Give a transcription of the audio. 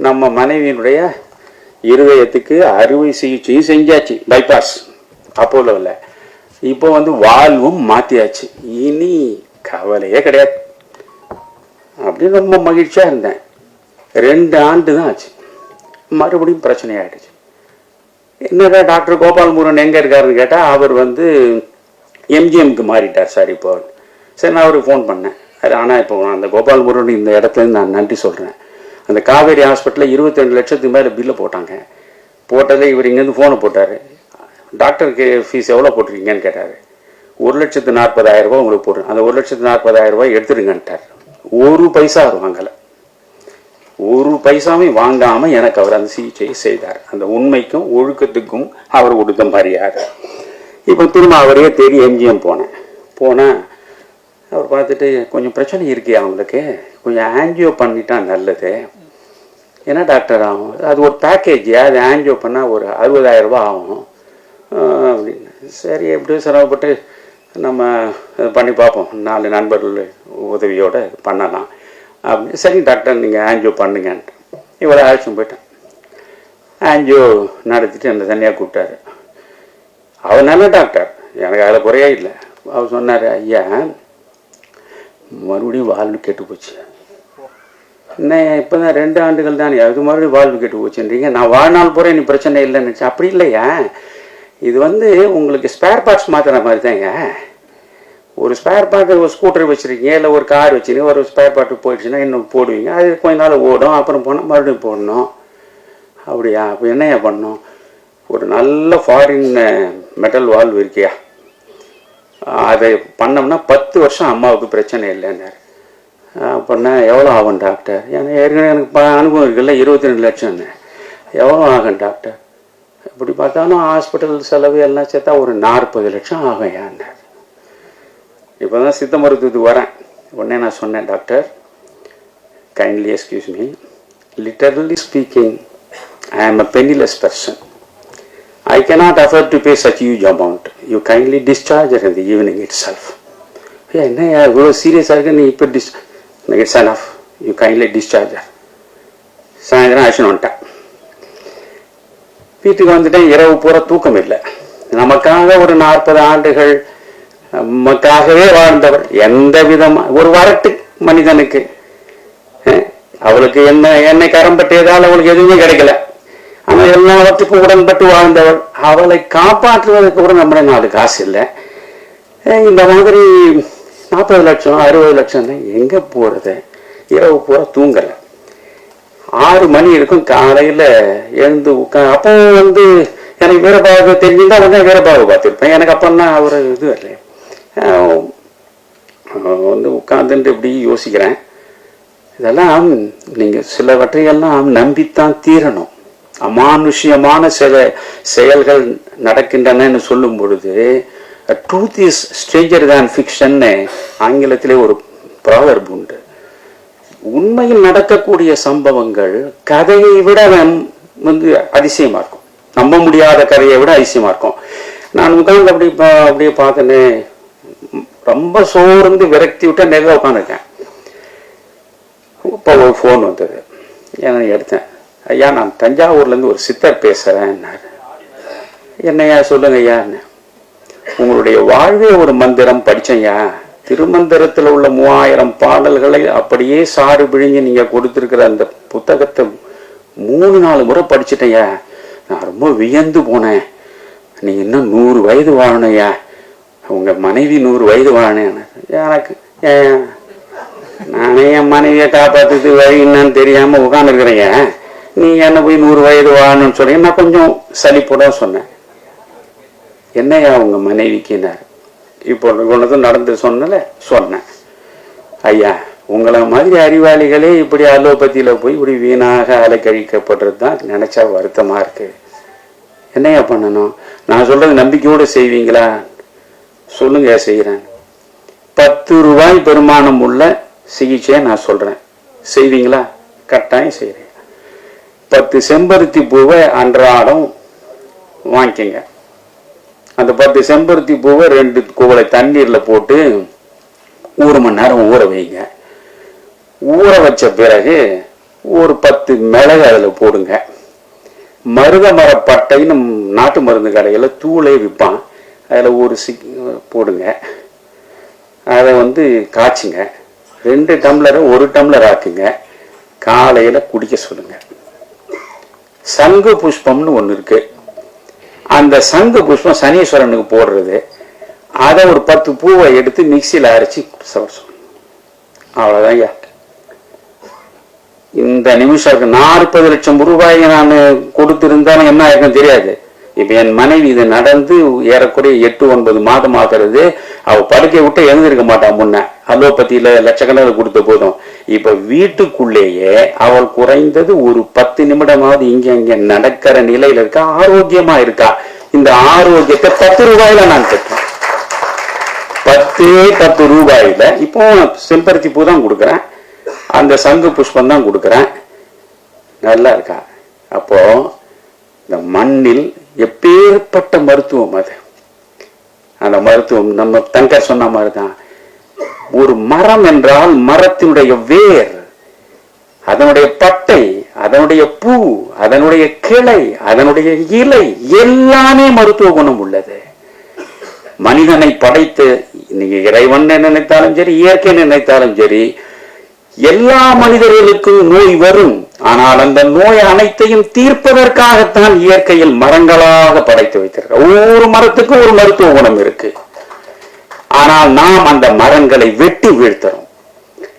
நம்ம மனைவியினுடைய இருதயத்துக்கு அறுவை சிகிச்சையும் செஞ்சாச்சு, பைபாஸ் அப்போலோவில். இப்போ வந்து வாழ்வும் மாற்றியாச்சு, இனி கவலையே கிடையாது அப்படின்னு ரொம்ப மகிழ்ச்சியாக இருந்தேன். 2 ஆண்டு தான் ஆச்சு, மறுபடியும் பிரச்சனையாயிடுச்சு. என்னடா டாக்டர் கோபால் முருகன் எங்கே இருக்காருன்னு கேட்டால் அவர் வந்து எம்ஜிஎம்க்கு மாறிட்டார் சார் இப்போ. சரி, நான் அவருக்கு ஃபோன் பண்ணேன். அது ஆனால் இப்போ அந்த கோபால் முருகன் இந்த இடத்துல நான் நன்றி சொல்கிறேன். அந்த காவேரி ஹாஸ்பிட்டலில் 22 லட்சத்துக்கு மேலே பில்லு போட்டாங்க. போட்டதில் இவர் இங்கேருந்து ஃபோனை போட்டார். டாக்டருக்கு ஃபீஸ் எவ்வளோ போட்டிருக்கீங்கன்னு கேட்டார். 1,40,000 ரூபா உங்களுக்கு போடுறேன், அந்த 1,40,000 ரூபாய் எடுத்துருங்கன்ட்டார். 1 பைசா அவர் வாங்கலை, 1 பைசாவும் வாங்காமல் எனக்கு அவர் அந்த சிகிச்சையை செய்தார். அந்த உண்மைக்கும் ஒழுக்கத்துக்கும் அவர் கொடுத்த மரியாதை. இப்போ திரும்ப அவரே தேடி எம்ஜிஎம் போனேன். அவர் பார்த்துட்டு கொஞ்சம் பிரச்சனை இருக்கே அவங்களுக்கு, கொஞ்சம் ஆன்ஜியோ பண்ணிட்டா நல்லது. என்ன டாக்டர் ஆகும்? அது ஒரு பேக்கேஜ், அது ஆன்ஜியோ பண்ணால் ஒரு 60,000 ரூபா ஆகும் அப்படின்னு. சரி, எப்படியும் சிரமப்பட்டு நம்ம பண்ணி பார்ப்போம், 4 நண்பர்கள் உதவியோடு பண்ணலாம் அப்படி. சரி டாக்டர், நீங்கள் ஆன்ஜியோ பண்ணுங்கன்ட்டு இவ்வளோ அழைச்சின்னு போயிட்டேன். ஆன்ஜியோ நடத்திட்டு அந்த தனியாக கூப்பிட்டாரு. அவர் நல்ல டாக்டர், எனக்கு அதில் குறையே இல்லை. அவர் சொன்னார், ஐயா மறுபடியும் வாழ்வு கெட்டு போச்சு. என்ன இப்போ தான் 2 ஆண்டுகள் தானே, அது மறுபடியும் வாழ்வு கெட்டு போச்சுன்றீங்க. நான் வாழ்நாள் போகிறேன், நீ பிரச்சனை இல்லைன்னு நினச்சேன். அப்படி இல்லையா, இது வந்து உங்களுக்கு ஸ்பேர் பார்ட்ஸ் மாற்றுற மாதிரி தாங்க. ஒரு ஸ்பேர் பார்ட், ஒரு ஸ்கூட்டர் வச்சுருக்கீங்க, இல்லை ஒரு கார் வச்சுருக்கீங்க, ஒரு ஸ்பேர் பார்ட்டு போயிடுச்சுன்னா இன்னும் போடுவீங்க, அது கொஞ்ச நாள் ஓடும், அப்புறம் போனால் மறுபடியும் போடணும். அப்படியா? அப்போ என்னையா பண்ணணும்? ஒரு நல்ல ஃபாரின் மெட்டல் வால்வ் இருக்கியா, அதை பண்ணோம்னா 10 வருஷம் அம்மாவுக்கு பிரச்சனை இல்லைன்னாரு. அப்படின்னா எவ்வளோ ஆகும் டாக்டர்? ஏன்னா ஏற்கனவே எனக்கு அனுபவம் இருக்குல்ல, 22 லட்சம்னு. எவ்வளோ ஆகும் டாக்டர்? இப்படி பார்த்தாலும் ஹாஸ்பிட்டல் செலவு எல்லாம் சேர்த்தா ஒரு 40 லட்சம் ஆகும் ஏன்னார். இப்போ தான் சித்த மருத்துவத்துக்கு வரேன். உடனே நான் சொன்னேன், doctor kindly excuse me, literally speaking I ஆம் அ பெனிலெஸ் person. I cannot afford to pay such huge amount. You kindly discharge her in the evening itself. என்ன இவ்வளோ சீரியஸாக இருக்கு, நீ இப்போ it's enough. You kindly discharge her. சாயந்தரம் ஆக்ஷன் வந்துட்டேன். வீட்டுக்கு வந்துட்டேன். இரவு பூரா தூக்கம் இல்லை. நமக்காக ஒரு 40 ஆண்டுகள் நமக்காகவே வாழ்ந்தவர், எந்த விதமாக ஒரு வரட்டு மனிதனுக்கு, அவளுக்கு என்னை கரம்பட்டதால் அவளுக்கு எதுவுமே கிடைக்கல, ஆனால் எல்லாவற்றுக்கும் உடன்பட்டு வாழ்ந்தவள். அவளை காப்பாற்றுவதற்கு கூட நம்மளே 4 காசு இல்லை. இந்த மாதிரி 40 லட்சம் 60 லட்சம் எங்கே போகிறது? இரவு பூரா தூங்கலை. 6 மணி இருக்கும், காலையில் எழுந்து அப்போ வந்து எனக்கு வீரபாகு தெரிஞ்சுருந்தா உடனே வீரபாகு பார்த்துருப்பேன். எனக்கு அப்போல்லாம் அவர் இது வரல. வந்து உட்காந்துட்டு இப்படி யோசிக்கிறேன், இதெல்லாம் நீங்கள் சிலவற்றையெல்லாம் நம்பித்தான் தீரணும். அமானுஷ்யமான சில செயல்கள் நடக்கின்றன சொல்லும் பொழுது ட்ரூத் இஸ் ஸ்ட்ரேஞ்சர் தேன் ஃபிக்ஷன்னு ஆங்கிலத்திலே ஒரு ப்ராவர்ப் உண்டு. உண்மையில் நடக்கக்கூடிய சம்பவங்கள் கதையை விட வந்து அதிசயமா இருக்கும், நம்ப முடியாத கதையை விட அதிசயமா இருக்கும். நான் உட்கார்ந்து அப்படியே பார்த்தேன்னு ரொம்ப சோர்ந்து விரக்தி விட்டு நேரில் உட்காந்துருக்கேன். இப்போ ஒரு ஃபோன் வந்தது, ஏன்னா எடுத்தேன். ஐயா, நான் தஞ்சாவூர்லேருந்து ஒரு சித்தர் பேசுகிறேன்னாரு. என்னையா சொல்லுங்க ஐயான்னு. உங்களுடைய வாழ்வே ஒரு மந்திரம் படித்தேன்யா, திருமந்திரத்தில் உள்ள 3000 பாடல்களை அப்படியே சாறு பிழிஞ்சு நீங்கள் கொடுத்துருக்கிற அந்த புத்தகத்தை 3-4 முறை படிச்சுட்டேன்யா. நான் ரொம்ப வியந்து போனேன். நீ இன்னும் 100 வயது வாழணையா, உங்கள் மனைவி 100 வயது வாழனேன்னு. எனக்கு நானே என் மனைவியை காப்பாற்றுறது வழி என்னன்னு தெரியாமல் உட்காந்துருக்குறேங்க, நீங்கள் என்ன போய் 100 வயது வாழணும்னு சொன்னீங்க. நான் கொஞ்சம் சலிப்போட சொன்னேன். என்னையா உங்கள் மனைவிக்குன்னாரு. இப்போ ஒன்றுக்கும் நடந்து சொன்னேன். ஐயா, உங்களை மாதிரி அறிவாளிகளே இப்படி அலோபதியில் போய் இப்படி வீணாக அலைக்கழிக்கப்படுறது தான் நினச்சா வருத்தமாக இருக்குது. என்னையா பண்ணணும்? நான் சொல்கிறது நம்பிக்கையோடு செய்வீங்களா? சொல்லுங்க, செய்கிறேன். 10 ரூபாய் பெருமானம் உள்ள சிகிச்சையை நான் சொல்கிறேன், செய்வீங்களா? கட்டாயம் செய்கிறேன். 10 செம்பருத்தி பூவை அன்றாடம் வாங்கிக்கங்க. அந்த 10 செம்பருத்தி பூவை 2 குவளை தண்ணீரில் போட்டு 1 மணி நேரம் ஊற வைங்க. ஊற வச்ச பிறகு ஒரு 10 மிளகு அதுல போடுங்க. மருத மரப்பட்டைன்னு நாட்டு மருந்து கடையில தூளே விற்பான், அதில் ஒரு போடுங்க. அதை காய்ச்சுங்க. 2 டம்ளரை 1 டம்ளர் ஆக்குங்க. காலையில குடிக்க சொல்லுங்க. சங்கு புஷ்பம்னு ஒன்று இருக்கு. அந்த சங்கு புஷ்பம் சனீஸ்வரனுக்கு போடுறது. அதை ஒரு 10 பூவை எடுத்து மிக்சியில் அரைச்சி சொல்லணும். அவ்வளோதான் ஐயா. இந்த நிமிஷம் 40 லட்சம் ரூபாயை நான் கொடுத்திருந்தாலும் என்ன ஆயிருக்கும் தெரியாது. இப்ப என் மனைவி இது நடந்து ஏறக்குறைய 8-9 மாதம் ஆகிறது. அவ படுக்கை விட்டு எழுந்திருக்க மாட்டான். முன்ன அலோபதியில லட்சக்கணக்கில் கொடுத்த போதும் இப்ப வீட்டுக்குள்ளேயே அவள் குறைந்தது ஒரு 10 நிமிடமாவது இங்க நடக்கிற நிலையில இருக்கா, ஆரோக்கியமா இருக்கா. இந்த ஆரோக்கியத்தை 10 ரூபாயில நான் பெற்றேன். 10 ரூபாயில இப்போ செம்பருத்தி பூ தான் கொடுக்குறேன், அந்த சங்கு புஷ்பம் தான் கொடுக்குறேன். நல்லா இருக்கா? அப்போ இந்த மண்ணில் எப்பேற்பட்ட மருத்துவம் அது. அந்த மருத்துவம் நம்ம தங்கர் சொன்ன மாதிரிதான். ஒரு மரம் என்றால் மரத்தினுடைய வேர், அதனுடைய பட்டை, அதனுடைய பூ, அதனுடைய கிளை, அதனுடைய இலை எல்லாமே மருத்துவ குணம் உள்ளது. மனிதனை படைத்து நீங்க இறைவன் நினைத்தாலும் சரி, இயற்கை நினைத்தாலும் சரி, எல்லா மனிதர்களுக்கும் நோய் வரும். ஆனால் அந்த நோய் அனைத்தையும் தீர்ப்பதற்காகத்தான் இயற்கையில் மரங்களாக படைத்து வைத்திருக்க. ஒவ்வொரு மரத்துக்கும் ஒரு மருத்துவ குணம் இருக்கு. ஆனால் நாம் அந்த மரங்களை வெட்டி வீழ்த்துறோம்.